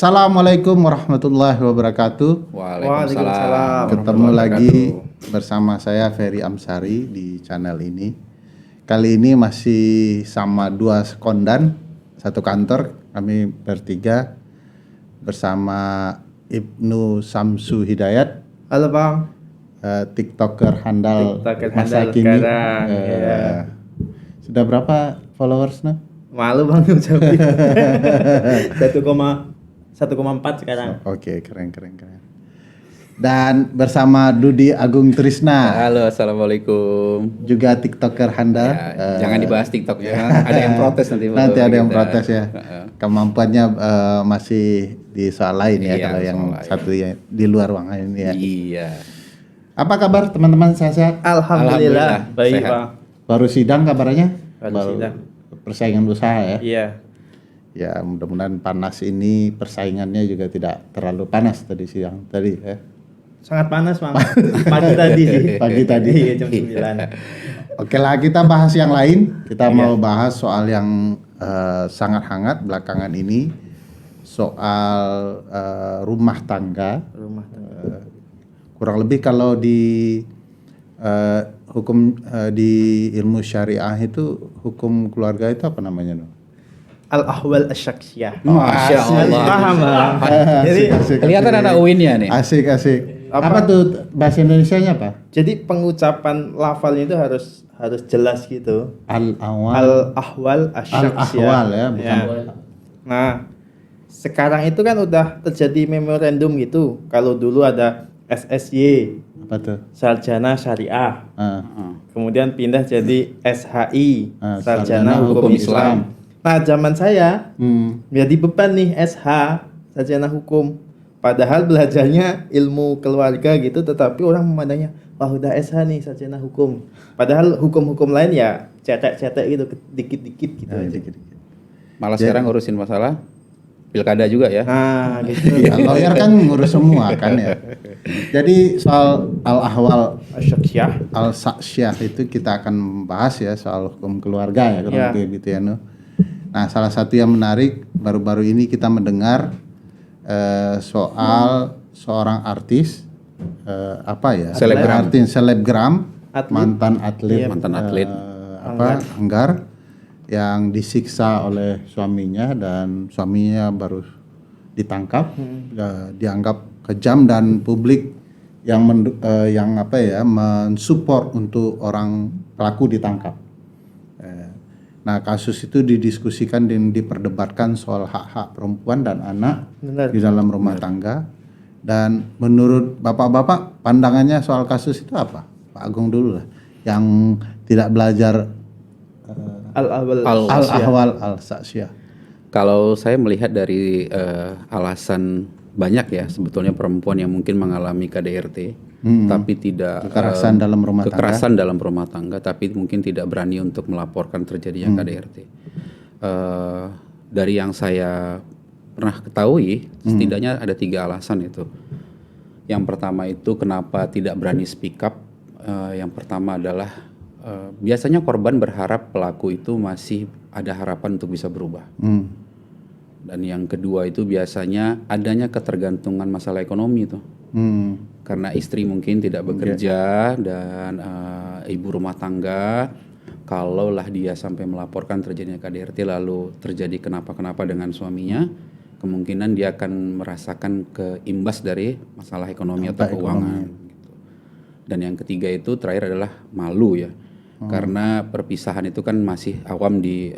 Assalamualaikum warahmatullahi wabarakatuh. Waalaikumsalam. Ketemu lagi bersama saya Ferry Amsari di channel ini. Kali ini masih sama dua sekondan, satu kantor. Kami bertiga bersama Ibnu Samsu Hidayat. Halo Bang. TikToker handal masa kini. Sekarang. Sudah berapa followers nah? Malu Bang ucapin. 1,4 sekarang. Oke, keren. Dan bersama Dudi Agung Trisna. Halo, assalamualaikum. Juga TikToker handal. Ya, jangan dibahas TikTok ya. Ada yang protes nanti. Nanti ada yang protes ya. Kemampuannya masih di soal lain ya. Iya, kalau yang lain. satu ya di luar ruangan ini ya. Iya. Apa kabar teman-teman, sehat? Alhamdulillah. Baik Sehat. Bang. Baru sidang kabarnya? Baru sidang. Persaingan usaha ya. Iya. Ya, mudah-mudahan panas ini persaingannya juga tidak terlalu panas tadi siang tadi ya. Sangat panas Bang. Pagi tadi sih. Pagi tadi. Iya jam 9. Oke lah, kita bahas yang lain. Kita mau bahas soal yang sangat hangat belakangan ini, soal rumah tangga. Rumah tangga. Kurang lebih kalau di hukum di ilmu syariah itu hukum keluarga itu apa namanya? Al-ahwal asyaksiyah. Masya Allah. Paham Bang. Jadi Kelihatan ada UIN-nya nih. Asik. Apa tuh bahasa Indonesianya apa? jadi pengucapan lafalnya itu harus jelas gitu. Al-ahwal. Al-ahwal asyaksiyah. Al-ahwal ya, bukan. Nah, sekarang itu kan udah terjadi memorandum gitu. Kalau dulu ada SSY, Apa tuh? Sarjana Syariah. Kemudian pindah jadi SHI, Sarjana Sarjana Hukum Islam. Nah, zaman saya jadi beban nih SH, Sarjana Hukum. Padahal belajarnya ilmu keluarga gitu, tetapi orang memandangnya, wah udah SH nih Sarjana Hukum. Padahal hukum-hukum lain ya cetek-cetek gitu, dikit-dikit gitu. Dikit-dikit. Malah sekarang ngurusin masalah pilkada juga ya. Nah, gitu. Ya, lawyer kan ngurus semua kan ya. Jadi soal al-ahwal Asyaksiyah. al-saksyah itu kita akan bahas ya, soal hukum keluarga ya kalau Ya. kayak gitu ya. Nah, salah satu yang menarik baru-baru ini kita mendengar soal seorang artis selebgram Atlet. mantan atlet Anggar yang disiksa oleh suaminya dan suaminya baru ditangkap, dianggap kejam dan publik yang mensupport untuk orang pelaku ditangkap. Nah, kasus itu didiskusikan dan diperdebatkan soal hak-hak perempuan dan anak Benar. di dalam rumah tangga. Dan menurut bapak-bapak pandangannya soal kasus itu apa? Pak Agung dulu lah, yang tidak belajar al-ahwal al-saksyah. Kalau saya melihat dari alasan banyak ya sebetulnya perempuan yang mungkin mengalami KDRT tapi tidak Kekerasan dalam rumah tangga tapi mungkin tidak berani untuk melaporkan terjadinya KDRT. Dari yang saya pernah ketahui setidaknya ada 3 alasan itu. Yang pertama itu kenapa tidak berani speak up. Yang pertama adalah biasanya korban berharap pelaku itu masih ada harapan untuk bisa berubah. Dan yang kedua itu biasanya adanya ketergantungan masalah ekonomi itu. Karena istri mungkin tidak bekerja dan ibu rumah tangga, kalaulah dia sampai melaporkan terjadinya KDRT lalu terjadi kenapa-kenapa dengan suaminya, kemungkinan dia akan merasakan keimbas dari masalah ekonomi atau keuangan. Gitu. Dan yang ketiga itu terakhir adalah malu ya. Karena perpisahan itu kan masih awam di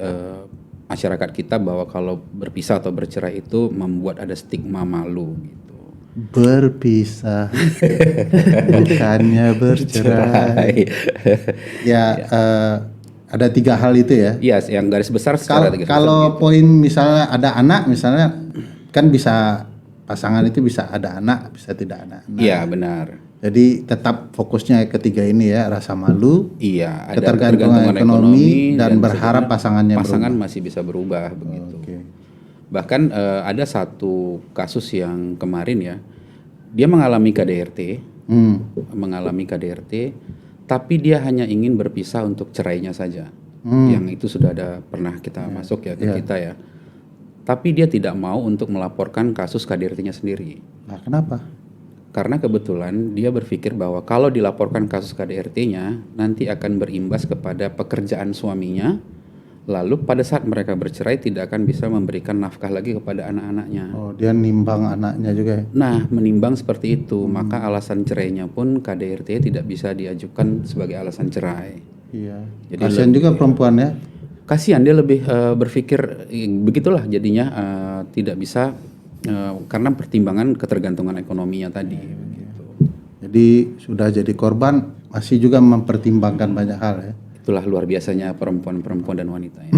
masyarakat kita bahwa kalau berpisah atau bercerai itu membuat ada stigma malu gitu. Berpisah bukannya bercerai. Ada 3 hal itu ya. Iya, yang garis besar secara Kalau poin misalnya ada anak, misalnya kan bisa pasangan itu bisa ada anak, bisa tidak ada anak. Iya, benar. Jadi tetap fokusnya ketiga ini ya, rasa malu, Iya, ada ketergantungan ekonomi dan berharap pasangan masih bisa berubah begitu. Oke. Bahkan ada satu kasus yang kemarin ya, dia mengalami KDRT, tapi dia hanya ingin berpisah untuk cerainya saja. Yang itu sudah ada pernah kita masuk ya ke kita ya. tapi dia tidak mau untuk melaporkan kasus KDRT-nya sendiri. Nah, kenapa? Karena kebetulan dia berpikir bahwa kalau dilaporkan kasus KDRT-nya nanti akan berimbas kepada pekerjaan suaminya. Lalu pada saat mereka bercerai tidak akan bisa memberikan nafkah lagi kepada anak-anaknya. Oh, dia nimbang anaknya juga ya? Nah, menimbang seperti itu, maka alasan cerainya pun KDRT tidak bisa diajukan sebagai alasan cerai. Iya. Jadi Kasian juga perempuan ya? Kasihan dia lebih berpikir begitulah jadinya tidak bisa karena pertimbangan ketergantungan ekonominya tadi. Begitu. Jadi sudah jadi korban masih juga mempertimbangkan banyak hal ya? Itulah luar biasanya perempuan-perempuan dan wanita ya.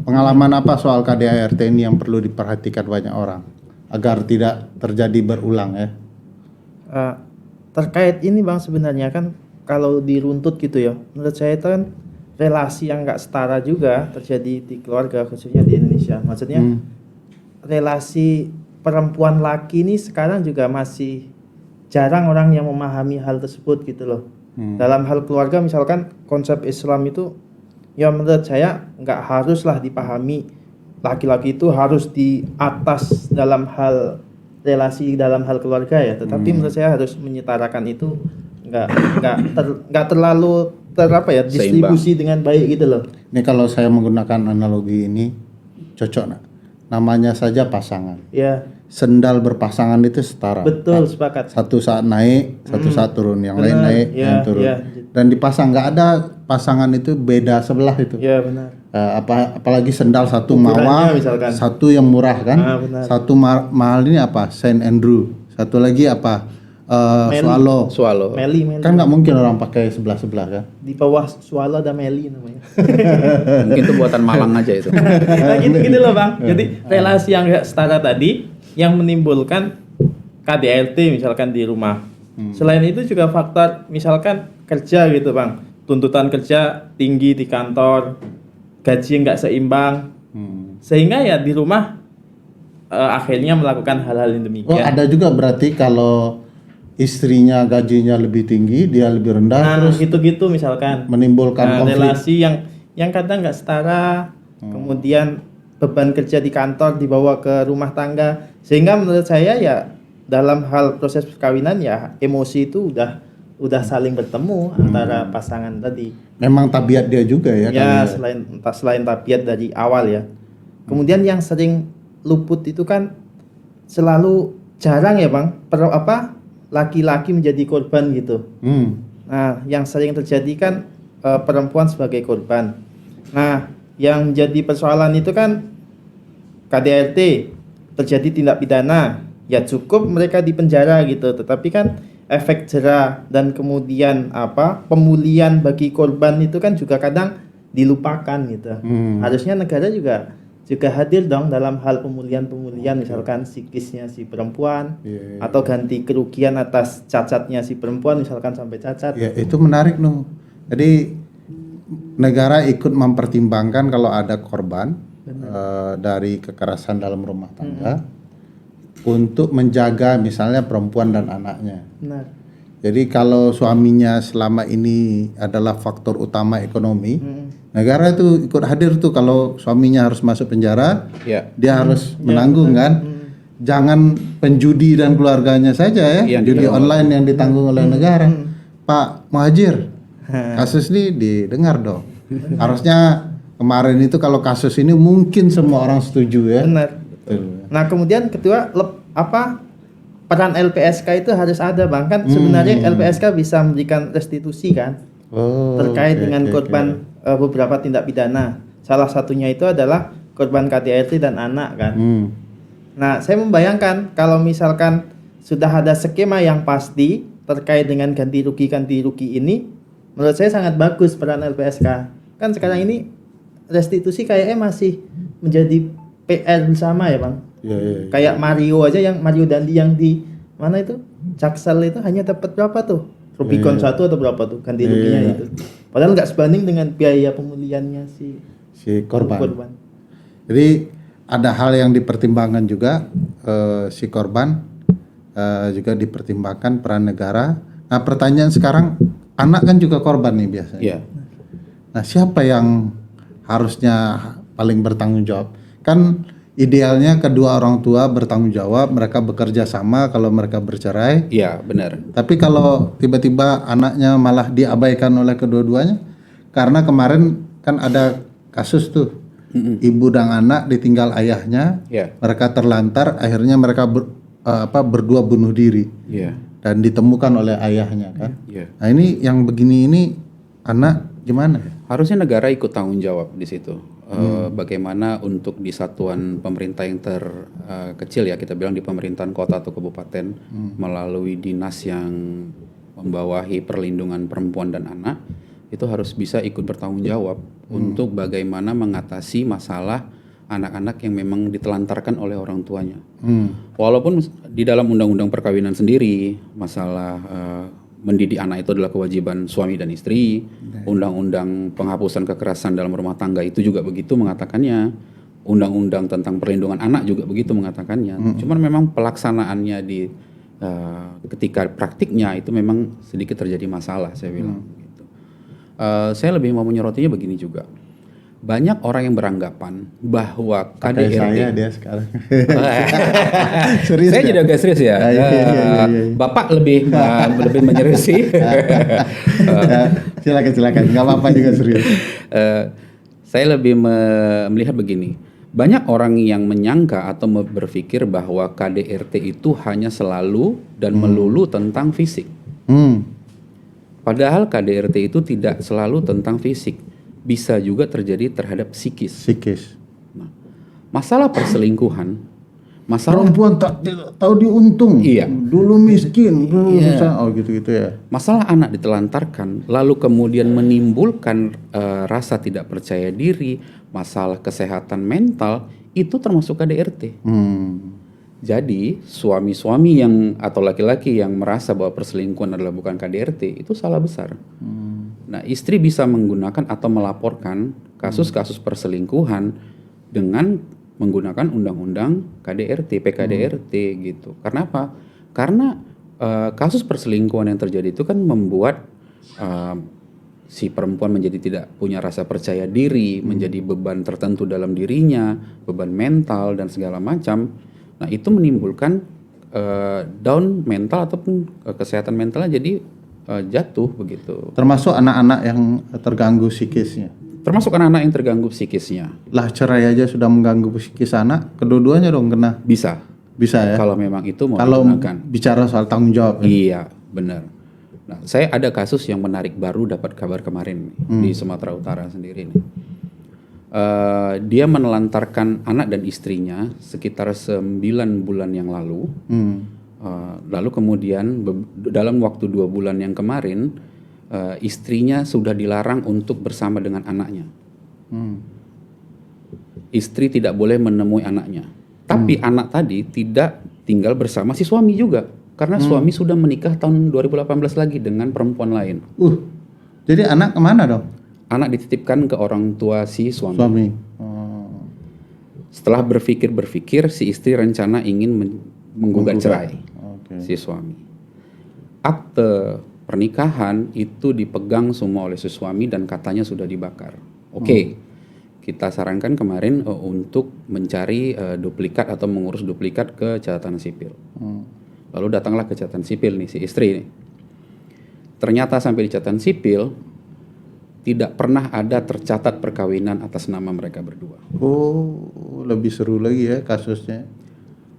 Pengalaman apa soal KDART ini yang perlu diperhatikan banyak orang agar tidak terjadi berulang ya? Terkait ini Bang, sebenarnya kan kalau diruntut gitu ya, menurut saya itu kan relasi yang nggak setara juga terjadi di keluarga, khususnya di Indonesia. Maksudnya relasi perempuan laki ini sekarang juga masih jarang orang yang memahami hal tersebut gitu loh. Dalam hal keluarga misalkan konsep Islam itu ya menurut saya nggak haruslah dipahami laki-laki itu harus di atas dalam hal relasi dalam hal keluarga ya, tetapi menurut saya harus menyetarakan itu nggak terlalu distribusi dengan baik gitu loh. Ini kalau saya menggunakan analogi ini cocok nak? Namanya saja pasangan. Ya. Sendal berpasangan itu setara. Betul, sepakat. Satu saat naik, satu saat turun, yang Benar, lain naik, ya, yang turun. ya. Dan dipasang nggak ada pasangan itu beda sebelah itu. Ya benar. Apalagi sendal satu Ukurannya mawar, misalkan. satu yang murah kan, Benar. satu mahal ini apa? Saint Andrew, satu lagi apa? Meli. Swallow. Meli. Kan nggak mungkin orang pakai sebelah kan? Di bawah Swallow ada Meli namanya. Mungkin itu buatan Malang aja itu. Nah, gitu loh Bang. Jadi relasi yang nggak setara tadi yang menimbulkan KDRT misalkan di rumah. Selain itu juga faktor misalkan kerja gitu Bang. Tuntutan kerja tinggi di kantor, gaji nggak seimbang, sehingga ya di rumah akhirnya melakukan hal-hal yang demikian. Oh, ada juga berarti kalau istrinya gajinya lebih tinggi, dia lebih rendah, Nah, terus gitu-gitu misalkan. menimbulkan konflik. Relasi yang kadang nggak setara, kemudian beban kerja di kantor dibawa ke rumah tangga, sehingga menurut saya ya dalam hal proses perkawinan ya emosi itu udah saling bertemu antara pasangan tadi. Memang tabiat dia juga ya. Ya kali selain tabiat dari awal ya. Kemudian yang sering luput itu kan selalu jarang ya Bang, laki-laki menjadi korban gitu. Nah, yang sering terjadi kan perempuan sebagai korban. Nah, yang jadi persoalan itu kan KDRT terjadi tindak pidana, ya cukup mereka dipenjara gitu. Tetapi kan efek jera dan kemudian pemulihan bagi korban itu kan juga kadang dilupakan gitu. Harusnya negara juga hadir dong dalam hal pemulihan misalkan psikisnya si perempuan atau ganti kerugian atas cacatnya si perempuan misalkan sampai cacat. Ya, itu menarik Jadi negara ikut mempertimbangkan kalau ada korban dari kekerasan dalam rumah tangga untuk menjaga misalnya perempuan dan anaknya. Benar. Jadi kalau suaminya selama ini adalah faktor utama ekonomi, negara itu ikut hadir tuh kalau suaminya harus masuk penjara, dia harus menanggung kan. Jangan penjudi dan keluarganya saja ya, judi online yang ditanggung oleh negara. Pak Muhajir, kasus ini didengar dong. Harusnya kemarin itu kalau kasus ini mungkin semua orang setuju ya. Benar. Nah kemudian kedua peran LPSK itu harus ada Bang, kan sebenarnya LPSK bisa memberikan restitusi kan terkait dengan korban beberapa tindak pidana. Salah satunya itu adalah korban KDRT dan anak kan. Nah saya membayangkan kalau misalkan sudah ada skema yang pasti terkait dengan ganti rugi ini, menurut saya sangat bagus peran LPSK. Kan sekarang ini restitusi kayaknya masih menjadi PR bersama ya Bang. Kayak Mario Dandi yang di mana itu Jaksel itu hanya dapat berapa tuh Rubicon 1 atau berapa tuh ganti ruginya itu, padahal nggak sebanding dengan biaya pemulihannya si korban. Jadi ada hal yang dipertimbangkan juga, si korban juga dipertimbangkan peran negara. Nah pertanyaan sekarang, anak kan juga korban nih biasanya. Nah siapa yang harusnya paling bertanggung jawab? Kan idealnya kedua orang tua bertanggung jawab, mereka bekerja sama kalau mereka bercerai. Iya, benar. Tapi kalau tiba-tiba anaknya malah diabaikan oleh kedua-duanya, karena kemarin kan ada kasus tuh, ibu dan anak ditinggal ayahnya, Iya. mereka terlantar, akhirnya mereka berdua bunuh diri Iya. dan ditemukan oleh ayahnya kan. Iya. Nah ini yang begini ini anak gimana? Harusnya negara ikut tanggung jawab di situ. Bagaimana untuk di satuan pemerintah yang terkecil ya, kita bilang di pemerintahan kota atau kabupaten, melalui dinas yang membawahi perlindungan perempuan dan anak, itu harus bisa ikut bertanggung jawab untuk bagaimana mengatasi masalah anak-anak yang memang ditelantarkan oleh orang tuanya. Walaupun di dalam undang-undang perkawinan sendiri masalah mendidik anak itu adalah kewajiban suami dan istri. Undang-undang penghapusan kekerasan dalam rumah tangga itu juga begitu mengatakannya. Undang-undang tentang perlindungan anak juga begitu mengatakannya. Cuman memang pelaksanaannya di ketika praktiknya itu memang sedikit terjadi masalah, saya bilang. Gitu. Saya lebih mau menyorotinya begini juga. Banyak orang yang beranggapan bahwa KDRT Saya dia sekarang. Serius saya ya? jadi agak serius ya. Iya. Bapak lebih menyeriusi. Ya, silakan, nggak apa-apa juga serius. Saya lebih melihat begini. Banyak orang yang menyangka atau berpikir bahwa KDRT itu hanya selalu dan melulu tentang fisik. Padahal KDRT itu tidak selalu tentang fisik. Bisa juga terjadi terhadap psikis. Nah, masalah perselingkuhan, masalah Perempuan tak tahu diuntung. Iya. Dulu miskin, dulu susah. Oh gitu-gitu ya. masalah anak ditelantarkan, lalu kemudian menimbulkan rasa tidak percaya diri, masalah kesehatan mental, itu termasuk KDRT. Jadi suami-suami yang atau laki-laki yang merasa bahwa perselingkuhan adalah bukan KDRT, itu salah besar. Nah, istri bisa menggunakan atau melaporkan kasus-kasus perselingkuhan dengan menggunakan undang-undang KDRT, PKDRT gitu. Karena apa? Karena kasus perselingkuhan yang terjadi itu kan membuat si perempuan menjadi tidak punya rasa percaya diri, menjadi beban tertentu dalam dirinya, beban mental dan segala macam. Nah, itu menimbulkan down mental ataupun kesehatan mentalnya jadi jatuh begitu. Termasuk anak-anak yang terganggu psikisnya. Termasuk anak-anak yang terganggu psikisnya. Lah cerai aja sudah mengganggu psikis anak, kedua-duanya dong kena. Bisa ya. kalau memang itu mau Kalau digunakan. bicara soal tanggung jawab. Iya, benar. Nah, saya ada kasus yang menarik baru dapat kabar kemarin nih, di Sumatera Utara sendiri nih. Dia menelantarkan anak dan istrinya sekitar 9 bulan yang lalu. Lalu kemudian dalam waktu 2 bulan yang kemarin istrinya sudah dilarang untuk bersama dengan anaknya. Istri tidak boleh menemui anaknya. Tapi anak tadi tidak tinggal bersama si suami juga. Karena suami sudah menikah tahun 2018 lagi dengan perempuan lain. Jadi anak kemana dong? Anak dititipkan ke orang tua si suami. Setelah berpikir, si istri rencana ingin menggugat cerai si suami. Akte pernikahan itu dipegang semua oleh si suami dan katanya sudah dibakar. Kita sarankan kemarin untuk mencari duplikat atau mengurus duplikat ke catatan sipil. Lalu datanglah ke catatan sipil nih si istri nih. Ternyata sampai di catatan sipil tidak pernah ada tercatat perkawinan atas nama mereka berdua. Lebih seru lagi ya kasusnya.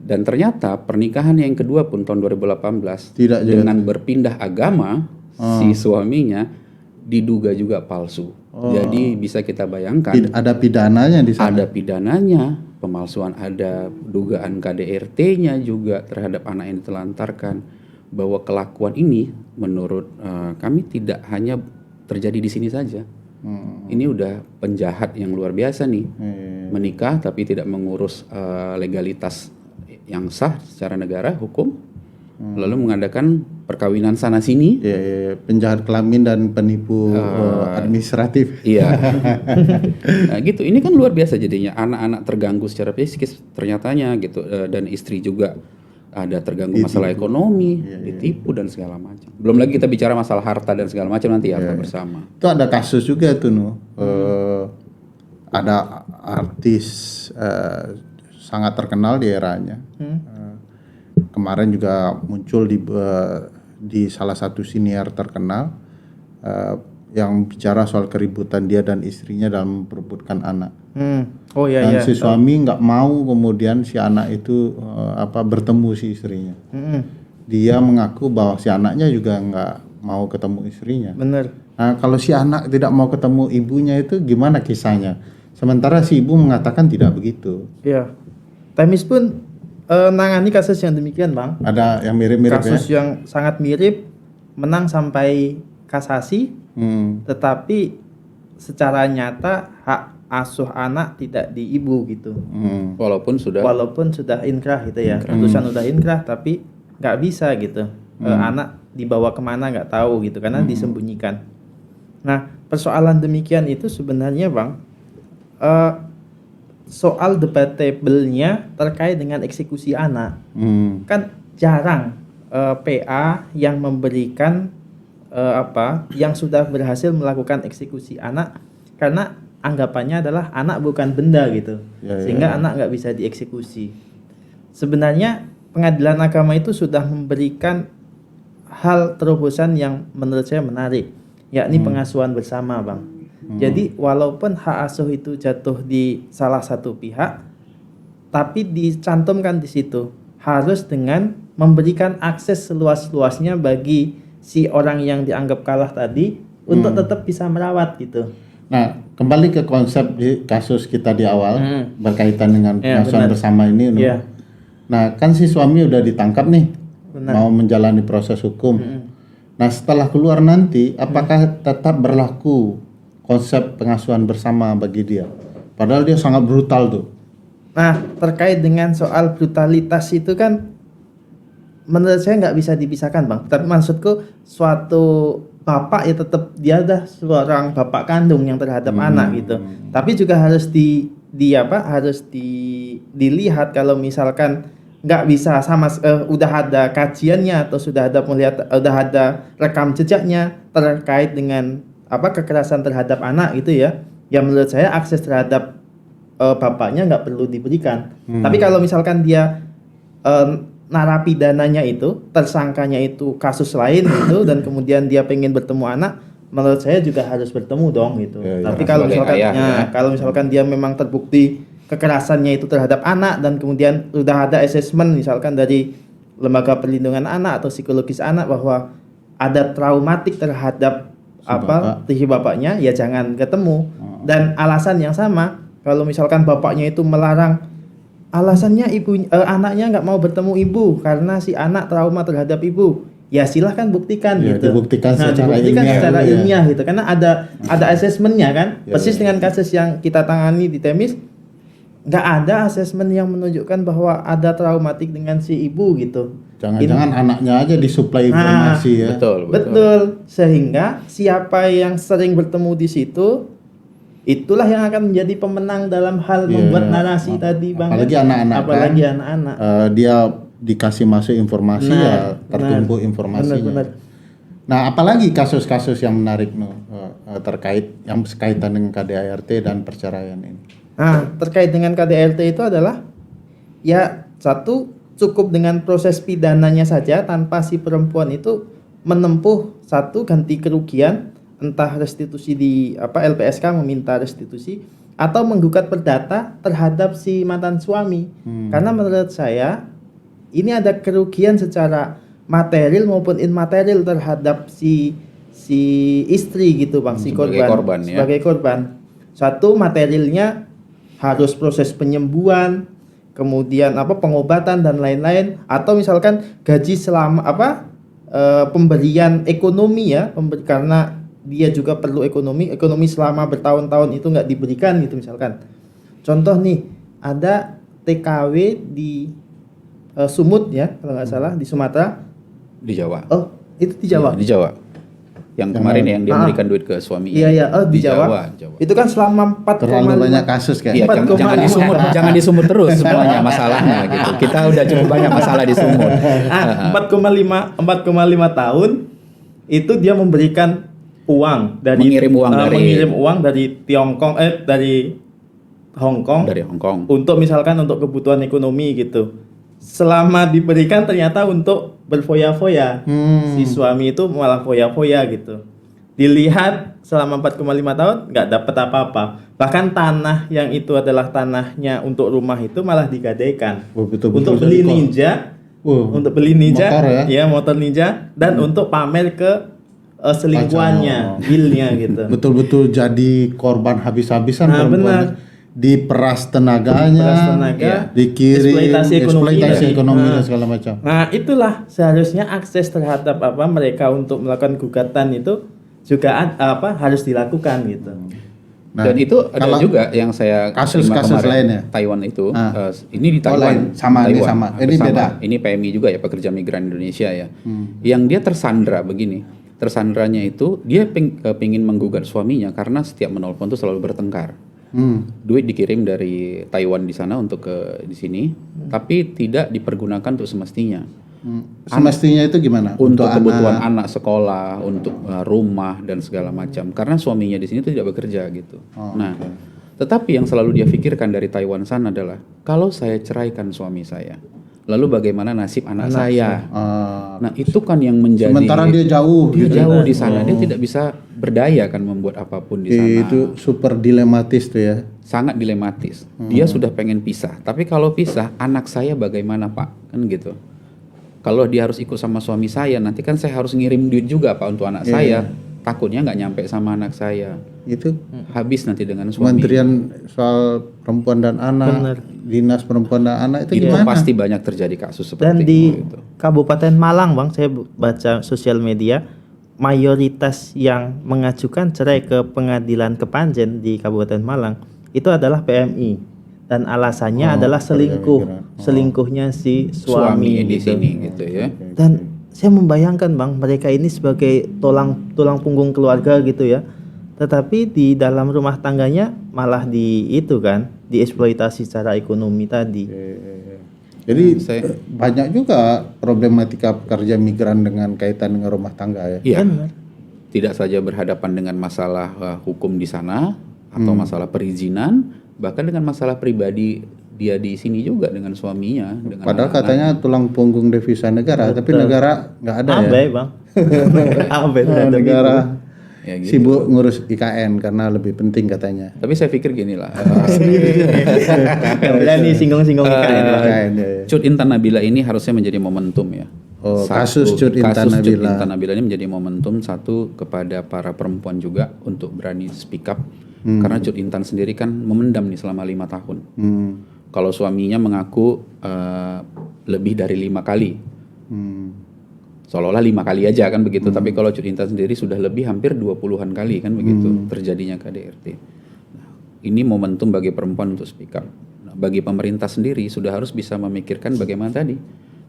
Dan ternyata pernikahan yang kedua pun tahun 2018 tidak dengan berpindah agama si suaminya diduga juga palsu. Jadi bisa kita bayangkan ada pidananya di sana. Ada pidananya, pemalsuan, ada dugaan KDRT-nya juga terhadap anak yang ditelantarkan. Bahwa kelakuan ini menurut kami tidak hanya terjadi di sini saja. Ini udah penjahat yang luar biasa nih. Menikah tapi tidak mengurus legalitas yang sah secara negara hukum, lalu mengadakan perkawinan sana sini. Penjahat kelamin dan penipu administratif. Iya. Nah, gitu. Ini kan luar biasa jadinya. Anak-anak terganggu secara psikis ternyatanya gitu, dan istri juga ada terganggu masalah ekonomi, ditipu dan segala macam. Belum lagi kita bicara masalah harta dan segala macam nanti harta bersama. Itu ada kasus juga tuh ada artis sangat terkenal di eranya. Kemarin juga muncul di salah satu siniar terkenal yang bicara soal keributan dia dan istrinya dalam memperebutkan anak. Oh iya Dan iya. si suami nggak mau kemudian si anak itu bertemu si istrinya. Dia mengaku bahwa si anaknya juga nggak mau ketemu istrinya. Bener. Nah, kalau si anak tidak mau ketemu ibunya itu gimana kisahnya? Sementara si ibu mengatakan tidak begitu. Iya. Temis pun nangani kasus yang demikian, Bang. Ada yang mirip-mirip Kasus ya? yang sangat mirip, menang sampai kasasi, tetapi secara nyata hak asuh anak tidak di ibu gitu. Walaupun sudah inkrah gitu ya, putusan udah inkrah tapi nggak bisa gitu. Anak dibawa kemana nggak tahu gitu karena disembunyikan. Nah, persoalan demikian itu sebenarnya, Bang, soal debatable-nya terkait dengan eksekusi anak. Kan jarang PA yang memberikan yang sudah berhasil melakukan eksekusi anak karena anggapannya adalah anak bukan benda gitu, sehingga anak nggak bisa dieksekusi. Sebenarnya pengadilan agama itu sudah memberikan hal terobosan yang menurut saya menarik, yakni pengasuhan bersama, Bang. Jadi walaupun hak asuh itu jatuh di salah satu pihak, tapi dicantumkan di situ harus dengan memberikan akses seluas-luasnya bagi si orang yang dianggap kalah tadi untuk tetap bisa merawat gitu. Nah, kembali ke konsep di kasus kita di awal berkaitan dengan pengasuhan bersama ini. Nah, kan si suami udah ditangkap nih, mau menjalani proses hukum. Nah, setelah keluar nanti, apakah tetap berlaku konsep pengasuhan bersama bagi dia? Padahal dia sangat brutal tuh. Nah, terkait dengan soal brutalitas itu kan menurut saya nggak bisa dipisahkan, Bang. Tapi maksudku suatu bapak ya tetap dia adalah seorang bapak kandung yang terhadap anak gitu. Tapi juga harus dilihat kalau misalkan nggak bisa udah ada kajiannya atau sudah ada rekam jejaknya terkait dengan kekerasan terhadap anak gitu ya. Yang menurut saya akses terhadap bapaknya nggak perlu diberikan. Tapi kalau misalkan dia narapidananya itu, tersangkanya itu kasus lain gitu dan kemudian dia pengen bertemu anak, menurut saya juga harus bertemu dong gitu. Tapi kalau misalkan kalau misalkan dia memang terbukti kekerasannya itu terhadap anak dan kemudian sudah ada asesmen misalkan dari lembaga perlindungan anak atau psikologis anak bahwa ada traumatik terhadap si bapaknya, ya jangan ketemu. Dan alasan yang sama, kalau misalkan bapaknya itu melarang, alasannya anaknya nggak mau bertemu ibu karena si anak trauma terhadap ibu, ya silahkan buktikan gitu. Dibuktikan secara ilmiah gitu, karena ada asesmennya kan. Persis dengan kasus yang kita tangani di Temis, nggak ada asesmen yang menunjukkan bahwa ada traumatik dengan si ibu gitu. Jangan-jangan anaknya aja disuplai informasi ya. Betul. Sehingga siapa yang sering bertemu di situ, itulah yang akan menjadi pemenang dalam hal membuat narasi tadi, Bang. Apalagi anak-anak. Dia dikasih masuk informasi tertumbuh informasinya. Benar. Nah, apalagi kasus-kasus yang menarik terkait yang berkaitan dengan KDART dan perceraian ini. Nah, terkait dengan KDRT itu adalah ya satu, cukup dengan proses pidananya saja tanpa si perempuan itu menempuh satu ganti kerugian, entah restitusi di LPSK meminta restitusi atau menggugat perdata terhadap si mantan suami. Karena menurut saya ini ada kerugian secara material maupun immaterial terhadap si istri gitu, Bang, si korban sebagai korban. Satu, materialnya harus proses penyembuhan, kemudian pengobatan dan lain-lain, atau misalkan gaji selama pemberian ekonomi ya, karena dia juga perlu ekonomi selama bertahun-tahun itu nggak diberikan gitu misalkan. Contoh nih, ada TKW di Sumut ya kalau nggak salah, di Sumatera. Di Jawa. Oh, itu di Jawa. Iya, di Jawa. Yang kemarin yang dia memberikan duit ke suami. Iya. Oh, di Jawa. Itu kan selama 4,5 terlalu banyak kasus kayak. Iya, jangan di Sumut terus semuanya masalahnya gitu. Kita udah cukup banyak masalah di Sumut. 4,5 tahun itu dia memberikan uang dari mengirim uang dari Tiongkok dari Hong Kong dari Hong Kong. untuk misalkan untuk kebutuhan ekonomi gitu. Selama diberikan ternyata untuk berfoya-foya. Si suami itu malah foya-foya gitu. Dilihat selama 4,5 tahun nggak dapat apa-apa. Bahkan tanah yang itu adalah tanahnya untuk rumah itu malah digadaikan. Oh, betul-betul Untuk jadi beli kok. Ninja, Wow. untuk beli Ninja, Motor ya? motor Ninja, dan untuk pamer ke selingkuhannya, Willnya gitu. Betul-betul jadi korban habis-habisan Nah, perempuan. benar. Diperas tenaganya, Peras tenaga, dikirim, eksploitasi ekonomi eksploitasi tadi. ekonomi dan Nah. segala macam. Nah, itulah seharusnya akses terhadap mereka untuk melakukan gugatan itu juga harus dilakukan gitu. Nah, Dan itu ada kalau juga yang saya kasus-kasus terima kemarin, lainnya? Taiwan itu, Ah. ini di Oh, Taiwan. lain. Sama, ini Taiwan. sama. Hampir Ini beda. Ini PMI juga ya, pekerja migran Indonesia ya. Yang dia tersandra begini, tersandranya itu dia pingin menggugat suaminya karena setiap menelpon tuh selalu bertengkar. Duit dikirim dari Taiwan di sana untuk ke di sini, tapi tidak dipergunakan untuk semestinya. Semestinya itu gimana? Untuk kebutuhan anak sekolah, untuk rumah dan segala macam. Karena suaminya di sini tuh tidak bekerja gitu. Nah, tetapi yang selalu dia pikirkan dari Taiwan sana adalah kalau saya ceraikan suami saya, lalu bagaimana nasib anak saya? Nah, itu kan yang menjadi Sementara dia jauh, dia gitu. jauh di sana, dia tidak bisa berdaya kan membuat apapun di sana. Itu super dilematis tuh ya. Sangat dilematis. Dia sudah pengen pisah, tapi kalau pisah anak saya bagaimana Pak? Kan gitu. Kalau dia harus ikut sama suami saya, nanti kan saya harus ngirim duit juga Pak untuk anak saya. Takutnya nggak nyampe sama anak saya. Itu Habis nanti dengan suami. Kementerian soal perempuan dan anak, dinas perempuan dan anak itu Itu gimana? pasti banyak terjadi kasus seperti Dan di itu. Kabupaten Malang, Bang, saya baca sosial media, mayoritas yang mengajukan cerai ke pengadilan Kepanjen di Kabupaten Malang itu adalah PMI. Dan alasannya adalah selingkuhnya si suami di gitu. sini gitu ya. Dan saya membayangkan, Bang, mereka ini sebagai tulang punggung keluarga gitu ya. Tetapi di dalam rumah tangganya malah dieksploitasi secara ekonomi tadi. Jadi banyak juga problematika pekerja migran dengan kaitan dengan rumah tangga ya. Iya. Benar. Tidak saja berhadapan dengan masalah hukum di sana atau masalah perizinan, bahkan dengan masalah pribadi dia di sini juga dengan suaminya. Dengan Padahal anak-anak. katanya tulang punggung devisa negara, tapi negara nggak ada ya. Abai, Bang. Abai terhadap Negara Ya, gitu. sibuk ngurus IKN karena lebih penting katanya. Tapi saya pikir gini lah. Yang berani singgung-singgung IKN. IKN ya. Cut Intan Nabila ini harusnya menjadi momentum ya. Oh, kasus Cut Intan Cut Nabila. Intan Nabila ini menjadi momentum satu kepada para perempuan juga untuk berani speak up. Karena Cut Intan sendiri kan memendam nih selama 5 tahun. Kalau suaminya mengaku lebih dari 5 kali. Seolah-olah 5 kali aja kan begitu. Tapi kalau Cut Intan sendiri sudah lebih hampir 20-an kali kan begitu terjadinya KDRT. Nah, ini momentum bagi perempuan untuk speak up. Nah, bagi pemerintah sendiri sudah harus bisa memikirkan bagaimana tadi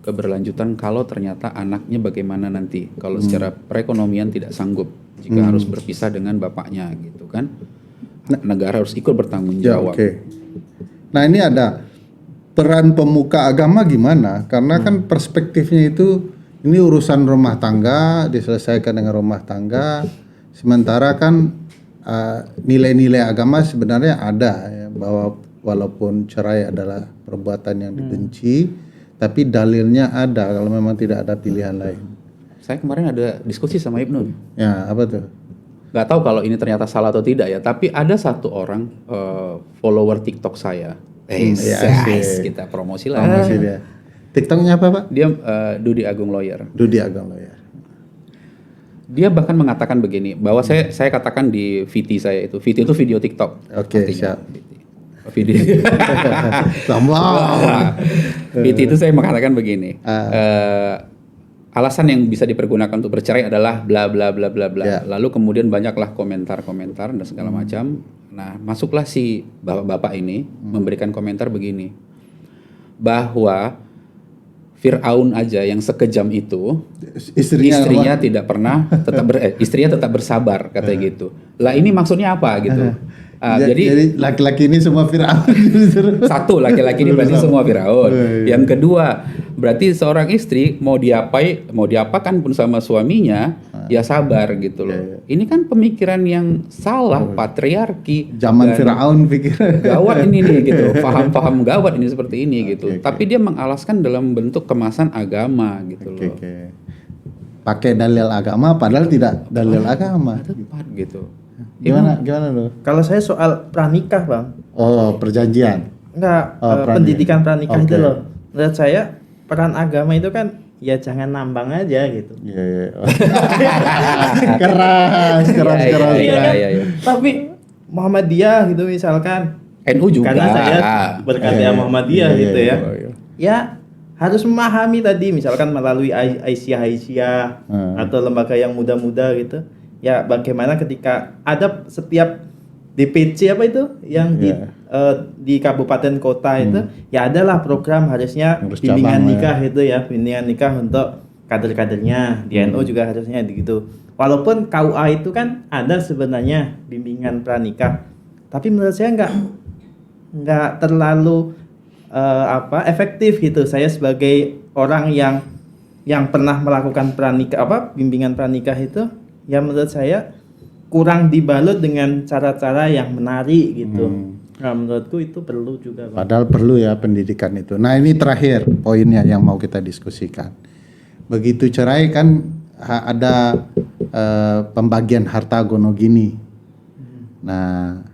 keberlanjutan kalau ternyata anaknya bagaimana nanti kalau secara perekonomian tidak sanggup jika harus berpisah dengan bapaknya gitu kan. Negara harus ikut bertanggung Ya, jawab. oke. Nah, ini ada peran pemuka agama gimana? Karena kan perspektifnya itu ini urusan rumah tangga diselesaikan dengan rumah tangga. Sementara kan nilai-nilai agama sebenarnya ada ya, bahwa walaupun cerai adalah perbuatan yang dibenci, tapi dalilnya ada kalau memang tidak ada pilihan lain. Saya kemarin ada diskusi sama Ibnu. Ya, apa tuh? Nggak tahu kalau ini ternyata salah atau tidak ya, tapi ada satu orang follower TikTok saya. Kita promosi lah. Masih dia. TikToknya apa, Pak? Dia Dudi Agung Lawyer. Dudi Agung Lawyer. Dia bahkan mengatakan begini, bahwa saya katakan di VT saya itu, VT itu video TikTok. Oke, artinya. siap. Video. Sama. VT itu saya mengatakan begini. Alasan yang bisa dipergunakan untuk bercerai adalah bla bla bla bla bla. Ya. Lalu kemudian banyaklah komentar-komentar dan segala macam. Nah, masuklah si bapak-bapak ini memberikan komentar begini. Bahwa Fir'aun aja yang sekejam itu istrinya tidak pernah istrinya tetap bersabar katanya gitu. Lah ini maksudnya apa gitu. Jadi laki-laki ini semua Fir'aun. satu, laki-laki ini berarti semua Firaun. Yang kedua, berarti seorang istri mau diapakan pun sama suaminya, ya sabar gitu loh. Ini kan pemikiran yang salah, patriarki. Zaman dan Firaun pikir. gawat ini nih gitu, paham-paham gawat ini seperti ini gitu. Oke. Tapi dia mengalaskan dalam bentuk kemasan agama gitu loh. Oke. Pakai dalil agama padahal tidak dalil agama. Tepat gitu. Gimana lo? Kalau saya soal pranikah, Bang. Oh, perjanjian. Enggak, pranikah. pendidikan pranikah itu Oke. loh. Menurut saya peran agama itu kan ya jangan nambang aja gitu. Iya. Keras. Iya. Tapi Muhammadiyah gitu misalkan. NU juga. Karena saya berkata Muhammadiyah Iya, gitu ya. Iya. Ya harus memahami tadi misalkan melalui Aisyah atau lembaga yang muda-muda gitu. Ya bagaimana ketika ada setiap DPC apa itu yang di kabupaten kota itu ya adalah program harusnya Harus bimbingan cabang, nikah itu ya, bimbingan nikah untuk kader-kadernya. Di NU juga harusnya gitu. Walaupun KUA itu kan ada sebenarnya bimbingan pranikah. Tapi menurut saya nggak terlalu efektif gitu. Saya sebagai orang yang pernah melakukan bimbingan pranikah itu, ya menurut saya kurang dibalut dengan cara-cara yang menarik gitu. Nah, menurutku itu perlu juga, Bang. Padahal perlu ya pendidikan itu. Nah, ini terakhir poinnya yang mau kita diskusikan. Begitu cerai kan ada pembagian harta gonogini. Nah,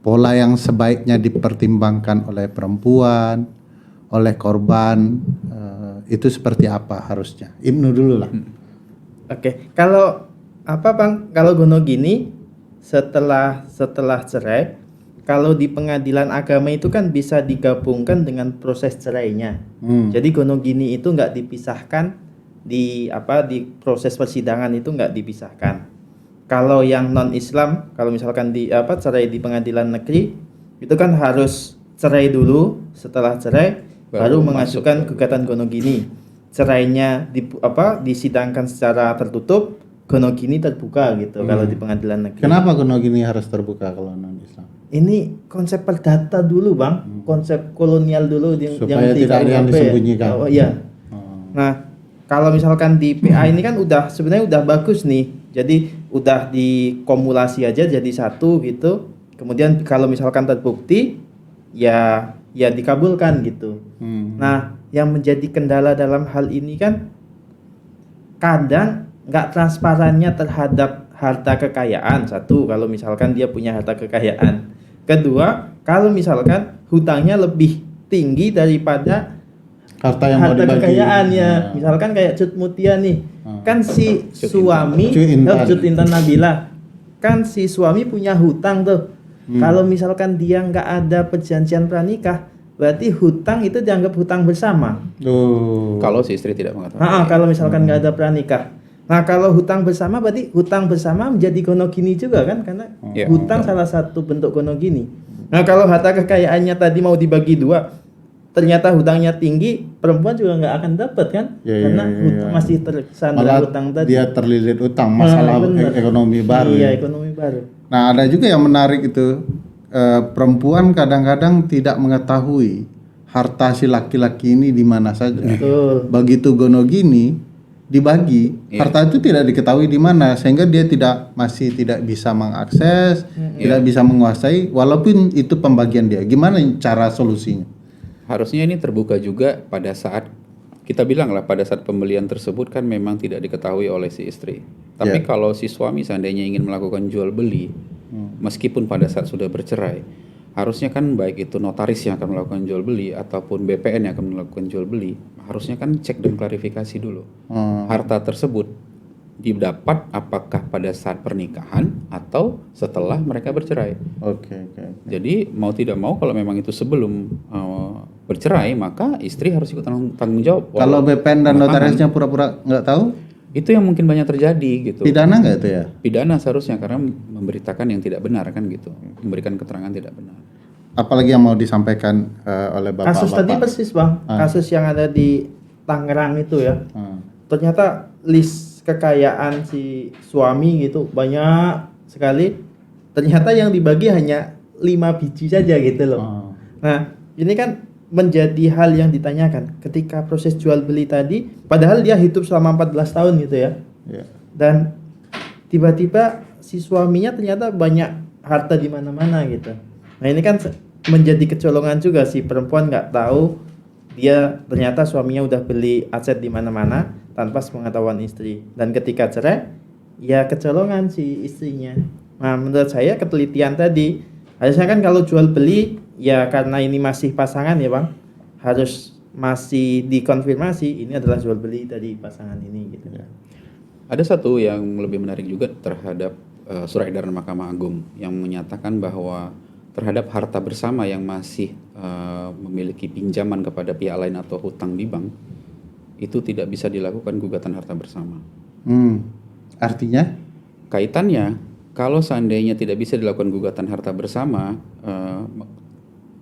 pola yang sebaiknya dipertimbangkan oleh perempuan, oleh korban, itu seperti apa harusnya? Ibnu dulu lah. Oke, kalau Bang? Kalau gonogini setelah cerai, kalau di pengadilan agama itu kan bisa digabungkan dengan proses cerainya. Jadi gonogini itu nggak dipisahkan di proses persidangan itu nggak dipisahkan. Kalau yang non Islam, kalau misalkan cerai di pengadilan negeri, itu kan harus cerai dulu. Setelah cerai baru mengajukan gugatan gonogini. Cerainya disidangkan secara tertutup, gonogini terbuka gitu kalau di pengadilan negeri. Kenapa gonogini harus terbuka kalau non Islam? Ini konsep perdata dulu, Bang. Konsep kolonial dulu Supaya tidak ada yang disembunyikan. Oh iya. Nah, kalau misalkan di PA ini kan sebenarnya udah bagus nih. Jadi udah dikumulasi aja jadi satu gitu. Kemudian kalau misalkan terbukti ya dikabulkan gitu. Nah, yang menjadi kendala dalam hal ini kan kadang nggak transparannya terhadap harta kekayaan. Satu, kalau misalkan dia punya harta kekayaan. Kedua, kalau misalkan hutangnya lebih tinggi daripada harta yang mau dibagi. Kekayaan ya. Misalkan kayak Cut Mutia nih. Kan si suami Cut Intan Nabila. Kan si suami punya hutang tuh. Kalau misalkan dia nggak ada perjanjian pranikah, berarti hutang itu dianggap hutang bersama. Kalau si istri tidak mengetahui. Kalau misalkan nggak ada pranikah. Nah, kalau hutang bersama berarti hutang bersama menjadi gonogini juga kan, karena hutang salah satu bentuk gonogini. Nah, kalau harta kekayaannya tadi mau dibagi dua, ternyata hutangnya tinggi, perempuan juga nggak akan dapat kan, karena masih tersandra hutang tadi. Dia terlilit utang, masalah ekonomi baru. Iya, ekonomi baru. Nah, ada juga yang menarik itu, perempuan kadang-kadang tidak mengetahui harta si laki-laki ini di mana saja. Begitu gonogini dibagi, harta itu tidak diketahui di mana, sehingga dia masih tidak bisa mengakses, tidak bisa menguasai, walaupun itu pembagian dia. Gimana cara solusinya? Harusnya ini terbuka juga pada saat kita bilang lah, pada saat pembelian tersebut kan memang tidak diketahui oleh si istri. Tapi kalau si suami seandainya ingin melakukan jual beli, meskipun pada saat sudah bercerai, harusnya kan baik itu notaris yang akan melakukan jual beli ataupun BPN yang akan melakukan jual beli, harusnya kan cek dan klarifikasi dulu. Harta tersebut didapat apakah pada saat pernikahan atau setelah mereka bercerai. Oke. Jadi mau tidak mau kalau memang itu sebelum bercerai, maka istri harus ikut tanggung jawab. Kalau BPN dan notarisnya pura-pura nggak tahu, itu yang mungkin banyak terjadi gitu. pidana nggak itu ya? Pidana seharusnya, karena memberitakan yang tidak benar kan gitu, memberikan keterangan tidak benar. Apalagi yang mau disampaikan oleh bapak-bapak? Kasus tadi persis, Bang. Kasus yang ada di Tangerang itu ya. Ternyata list kekayaan si suami gitu banyak sekali. Ternyata yang dibagi hanya 5 biji saja gitu loh. Nah, ini kan menjadi hal yang ditanyakan ketika proses jual beli tadi, padahal dia hidup selama 14 tahun gitu ya. Dan tiba-tiba si suaminya ternyata banyak harta di mana-mana gitu. Nah ini kan menjadi kecolongan juga, si perempuan nggak tahu dia ternyata suaminya udah beli aset di mana-mana tanpa sepengetahuan istri, dan ketika cerai ya kecolongan si istrinya. Nah menurut saya ketelitian tadi harusnya kan kalau jual beli ya, karena ini masih pasangan ya Bang, harus masih dikonfirmasi ini adalah jual beli dari pasangan ini gitu. Ada satu yang lebih menarik juga terhadap surat edaran Mahkamah Agung yang menyatakan bahwa terhadap harta bersama yang masih memiliki pinjaman kepada pihak lain atau hutang di bank, itu tidak bisa dilakukan gugatan harta bersama. Artinya? Kaitannya, kalau seandainya tidak bisa dilakukan gugatan harta bersama,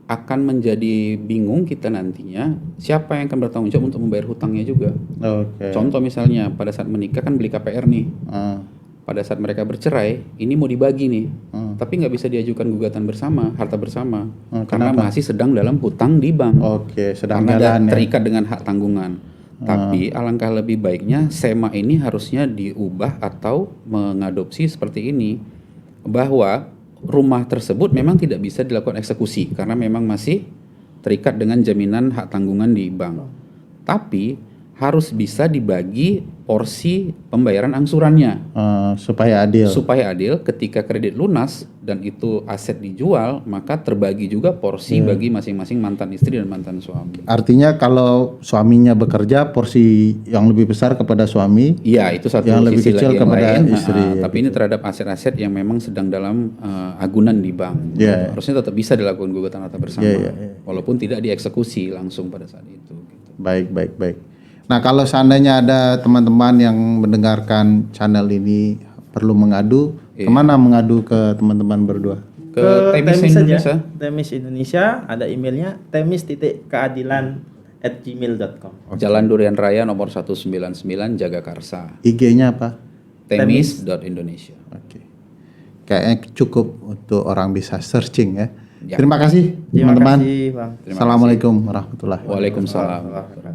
akan menjadi bingung kita nantinya siapa yang akan bertanggung jawab untuk membayar hutangnya juga. Oke. Contoh misalnya pada saat menikah kan beli KPR nih. Pada saat mereka bercerai, ini mau dibagi nih, tapi nggak bisa diajukan gugatan bersama, harta bersama, karena kenapa? masih sedang dalam hutang di bank. Oke, sedang Karena jalan ya. terikat dengan hak tanggungan. Tapi alangkah lebih baiknya SEMA ini harusnya diubah atau mengadopsi seperti ini, bahwa rumah tersebut memang tidak bisa dilakukan eksekusi karena memang masih terikat dengan jaminan hak tanggungan di bank. Tapi harus bisa dibagi porsi pembayaran angsurannya. Supaya adil. Supaya adil, ketika kredit lunas dan itu aset dijual, maka terbagi juga porsi bagi masing-masing mantan istri dan mantan suami. Artinya kalau suaminya bekerja, porsi yang lebih besar kepada suami. Iya, itu satu yang lebih sisi kecil lagi yang kepada lain. istri, ya, Tapi ini terhadap aset-aset yang memang sedang dalam agunan di bank. Ya. Harusnya tetap bisa dilakukan gugatan harta bersama, Ya. walaupun tidak dieksekusi langsung pada saat itu. Gitu. Baik. Nah, kalau seandainya ada teman-teman yang mendengarkan channel ini perlu mengadu, kemana mengadu ke teman-teman berdua? Ke Temis Indonesia. Temis Indonesia, ada emailnya temis.keadilan@gmail.com. Jalan Durian Raya nomor 199 Jagakarsa. IG-nya apa? Temis.Indonesia. Oke. Kayaknya cukup untuk orang bisa searching ya. Ya. Terima kasih Terima teman-teman. kasih Bang. Terima Assalamualaikum warahmatullahi wabarakatuh. Waalaikumsalam. Waalaikumsalam.